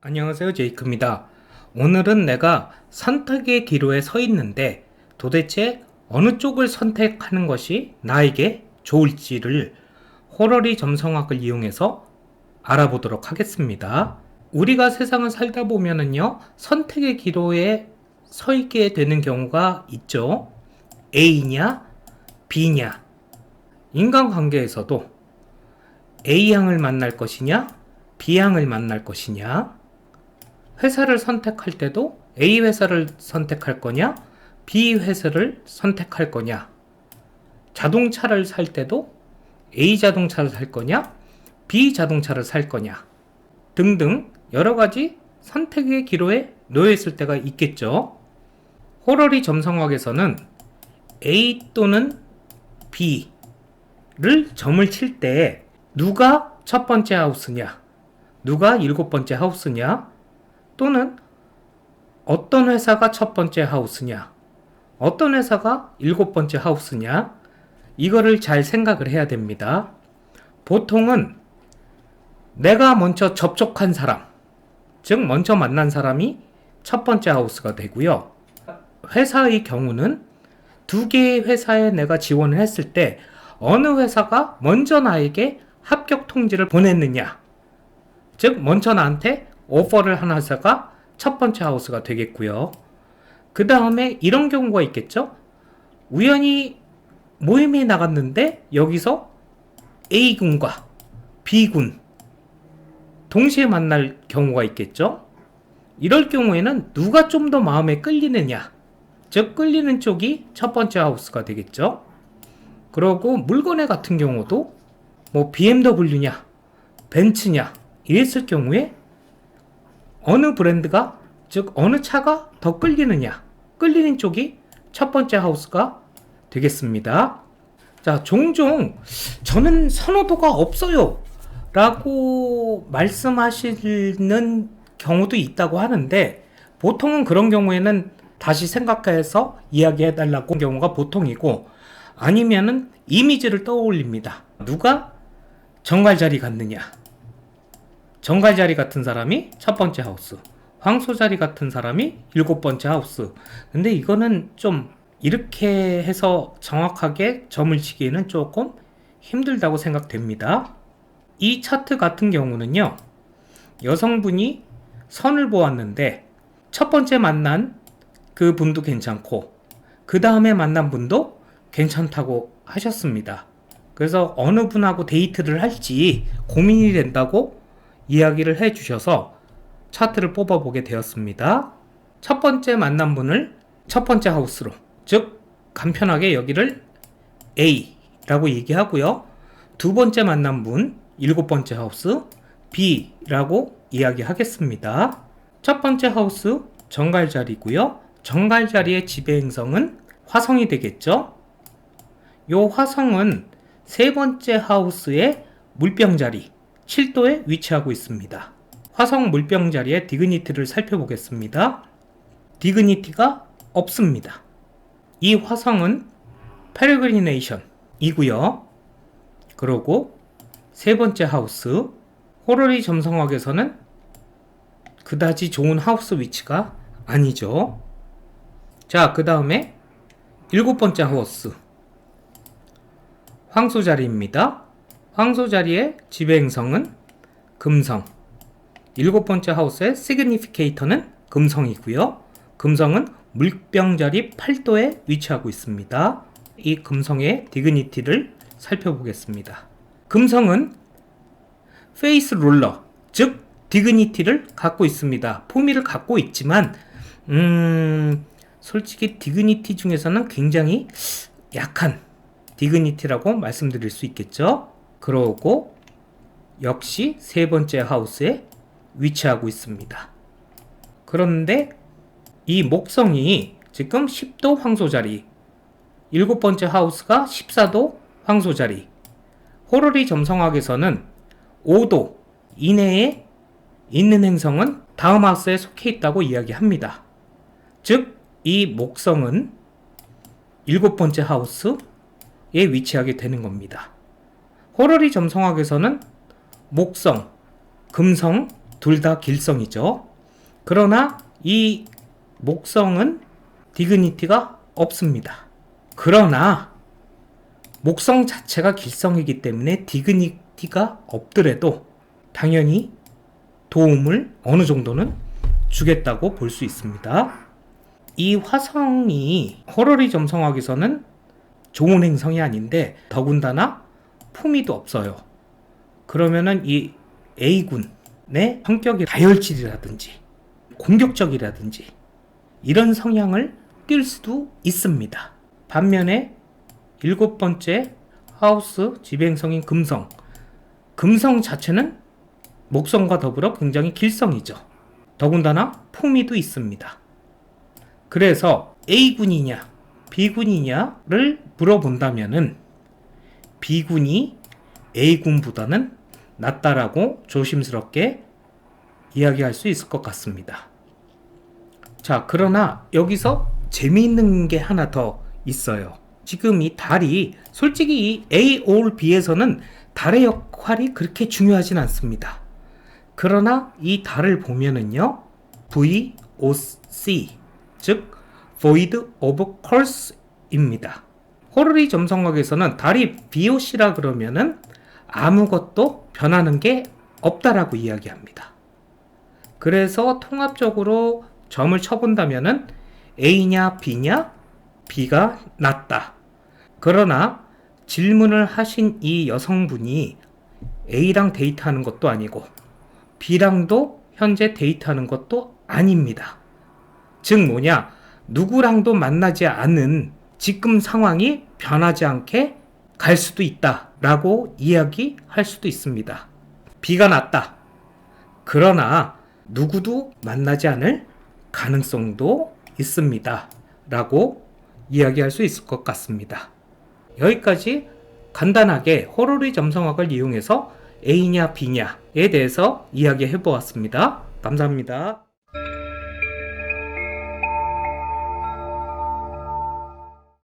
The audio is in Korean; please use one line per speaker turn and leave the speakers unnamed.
안녕하세요, 제이크입니다. 오늘은 내가 선택의 기로에 서 있는데 도대체 어느 쪽을 선택하는 것이 나에게 좋을지를 호러리 점성학을 이용해서 알아보도록 하겠습니다. 우리가 세상을 살다 보면은요, 선택의 기로에 서 있게 되는 경우가 있죠. A냐, B냐. 인간관계에서도 A양을 만날 것이냐, B양을 만날 것이냐, 회사를 선택할 때도 A 회사를 선택할 거냐, B 회사를 선택할 거냐, 자동차를 살 때도 A 자동차를 살 거냐, B 자동차를 살 거냐, 등등 여러 가지 선택의 기로에 놓여 있을 때가 있겠죠. 호러리 점성학에서는 A 또는 B를 점을 칠 때 누가 첫 번째 하우스냐, 누가 일곱 번째 하우스냐, 또는 어떤 회사가 첫 번째 하우스냐, 어떤 회사가 일곱 번째 하우스냐, 이거를 잘 생각을 해야 됩니다. 보통은 내가 먼저 접촉한 사람, 즉 먼저 만난 사람이 첫 번째 하우스가 되고요. 회사의 경우는 두 개의 회사에 내가 지원을 했을 때 어느 회사가 먼저 나에게 합격 통지를 보냈느냐, 즉 먼저 나한테 오퍼를 한 회사가 첫 번째 하우스가 되겠고요. 그 다음에 이런 경우가 있겠죠. 우연히 모임에 나갔는데 여기서 A군과 B군 동시에 만날 경우가 있겠죠. 이럴 경우에는 누가 좀 더 마음에 끌리느냐, 즉 끌리는 쪽이 첫 번째 하우스가 되겠죠. 그리고 물건의 같은 경우도 뭐 BMW냐 벤츠냐 이랬을 경우에 어느 브랜드가, 즉 어느 차가 더 끌리느냐, 끌리는 쪽이 첫 번째 하우스가 되겠습니다. 자, 종종 저는 선호도가 없어요 라고 말씀하시는 경우도 있다고 하는데, 보통은 그런 경우에는 다시 생각해서 이야기해 달라고 하는 경우가 보통이고, 아니면은 이미지를 떠올립니다. 누가 정갈자리 갔느냐, 정갈자리 같은 사람이 첫 번째 하우스, 황소자리 같은 사람이 일곱 번째 하우스. 근데 이거는 좀 이렇게 해서 정확하게 점을 치기에는 조금 힘들다고 생각됩니다. 이 차트 같은 경우는요, 여성분이 선을 보았는데 첫 번째 만난 그 분도 괜찮고 그 다음에 만난 분도 괜찮다고 하셨습니다. 그래서 어느 분하고 데이트를 할지 고민이 된다고 이야기를 해주셔서 차트를 뽑아보게 되었습니다. 첫 번째 만난 분을 첫 번째 하우스로, 즉 간편하게 여기를 A라고 얘기하고요. 두 번째 만난 분 일곱 번째 하우스 B라고 이야기하겠습니다. 첫 번째 하우스 정갈자리고요. 정갈자리의 지배행성은 화성이 되겠죠. 요 화성은 세 번째 하우스의 물병자리 7도에 위치하고 있습니다. 화성 물병자리의 디그니티를 살펴보겠습니다. 디그니티가 없습니다. 이 화성은 페레그리네이션 이고요. 그리고 세 번째 하우스, 호러리 점성학에서는 그다지 좋은 하우스 위치가 아니죠. 자, 그 다음에 일곱 번째 하우스, 황소자리입니다. 황소자리의 지배행성은 금성, 일곱 번째 하우스의 시그니피케이터는 금성이고요. 금성은 물병자리 8도에 위치하고 있습니다. 이 금성의 디그니티를 살펴보겠습니다. 금성은 페이스 룰러, 즉 디그니티를 갖고 있습니다. 품위를 갖고 있지만 솔직히 디그니티 중에서는 굉장히 약한 디그니티라고 말씀드릴 수 있겠죠. 그러고 역시 세 번째 하우스에 위치하고 있습니다. 그런데 이 목성이 지금 10도 황소자리, 일곱 번째 하우스가 14도 황소자리, 호러리 점성학에서는 5도 이내에 있는 행성은 다음 하우스에 속해 있다고 이야기합니다. 즉, 이 목성은 일곱 번째 하우스에 위치하게 되는 겁니다. 호러리 점성학에서는 목성, 금성, 둘 다 길성이죠. 그러나 이 목성은 디그니티가 없습니다. 그러나 목성 자체가 길성이기 때문에 디그니티가 없더라도 당연히 도움을 어느 정도는 주겠다고 볼 수 있습니다. 이 화성이 호러리 점성학에서는 좋은 행성이 아닌데 더군다나 품위도 없어요. 그러면은 이 A군의 성격이 다혈질이라든지 공격적이라든지 이런 성향을 띌 수도 있습니다. 반면에 7번째 하우스 지배행성인 금성. 금성 자체는 목성과 더불어 굉장히 길성이죠. 더군다나 품위도 있습니다. 그래서 A군이냐 B군이냐를 물어본다면은 B군이 A군보다는 낫다라고 조심스럽게 이야기할 수 있을 것 같습니다. 자, 그러나 여기서 재미있는 게 하나 더 있어요. 지금 이 달이 솔직히 이 A or B에서는 달의 역할이 그렇게 중요하진 않습니다. 그러나 이 달을 보면은요, VOC, 즉 Void of Course입니다. 호러리 점성학에서는 달이 VOC라 그러면은 아무것도 변하는 게 없다라고 이야기합니다. 그래서 통합적으로 점을 쳐본다면은 A냐 B냐? B가 낫다. 그러나 질문을 하신 이 여성분이 A랑 데이트하는 것도 아니고 B랑도 현재 데이트하는 것도 아닙니다. 즉 뭐냐? 누구랑도 만나지 않은 지금 상황이 변하지 않게 갈 수도 있다라고 이야기할 수도 있습니다. B가 낫다. 그러나 누구도 만나지 않을 가능성도 있습니다. 라고 이야기할 수 있을 것 같습니다. 여기까지 간단하게 호러리 점성학을 이용해서 A냐 B냐에 대해서 이야기해 보았습니다. 감사합니다.